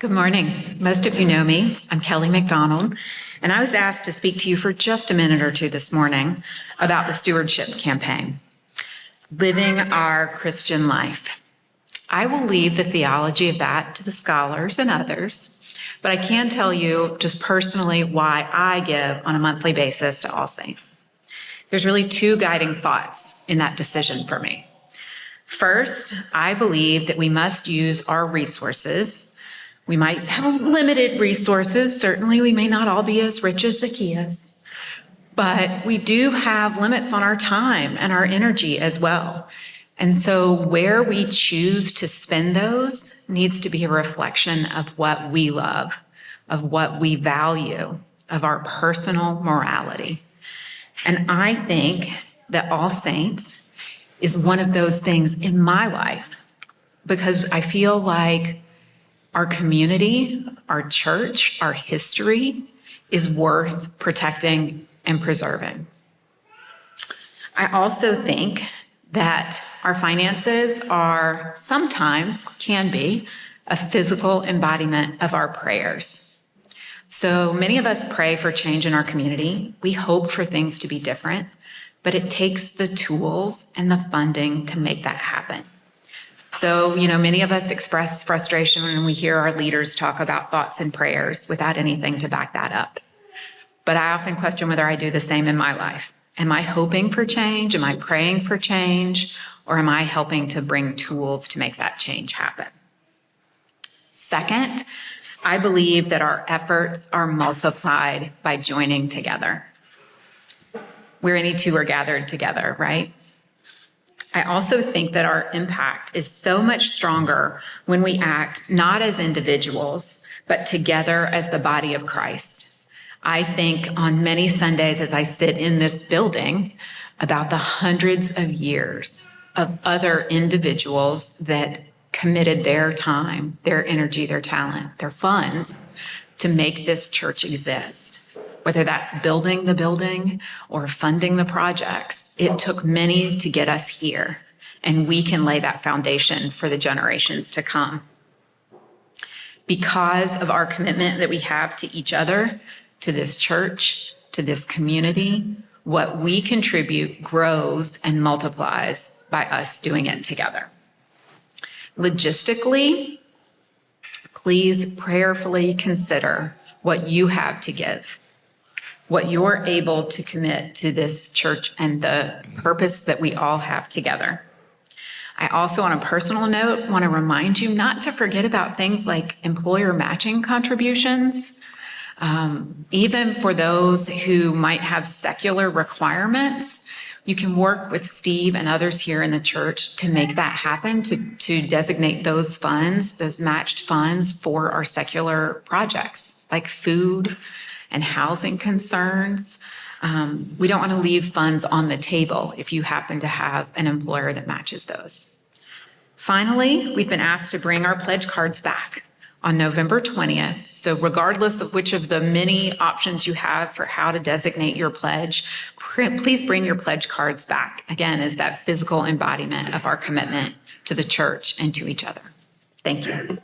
Good morning. Most of you know me. I'm Kelly McDonald, and I was asked to speak to you for just a minute or two this morning about the Stewardship campaign, living our Christian life. I will leave the theology of that to the scholars and others, but I can tell you just personally why I give on a monthly basis to All Saints. There's really two guiding thoughts in that decision for me. First, I believe that we must use our resources. We might have limited resources. Certainly, we may not all be as rich as Zacchaeus, but we do have limits on our time and our energy as well. And so where we choose to spend those needs to be a reflection of what we love, of what we value, of our personal morality. And I think that All Saints is one of those things in my life, because I feel like our community, our church, our history is worth protecting and preserving. I also think that our finances are sometimes, can be, a physical embodiment of our prayers. So many of us pray for change in our community. We hope for things to be different, but it takes the tools and the funding to make that happen. So, many of us express frustration when we hear our leaders talk about thoughts and prayers without anything to back that up. But I often question whether I do the same in my life. Am I hoping for change? Am I praying for change? Or am I helping to bring tools to make that change happen? Second, I believe that our efforts are multiplied by joining together. Where any two are gathered together, right? I also think that our impact is so much stronger when we act not as individuals, but together as the body of Christ. I think on many Sundays as I sit in this building about the hundreds of years of other individuals that committed their time, their energy, their talent, their funds to make this church exist. Whether that's building the building or funding the projects, it took many to get us here, and we can lay that foundation for the generations to come. Because of our commitment that we have to each other, to this church, to this community, what we contribute grows and multiplies by us doing it together. Logistically, please prayerfully consider what you have to give, what you're able to commit to this church and the purpose that we all have together. I also, on a personal note, want to remind you not to forget about things like employer matching contributions. Even for those who might have secular requirements, you can work with Steve and others here in the church to make that happen, to designate those funds, those matched funds for our secular projects like food and housing concerns. We don't want to leave funds on the table if you happen to have an employer that matches those. Finally, we've been asked to bring our pledge cards back on November 20th. So regardless of which of the many options you have for how to designate your pledge, please bring your pledge cards back, again, as that physical embodiment of our commitment to the church and to each other. Thank you.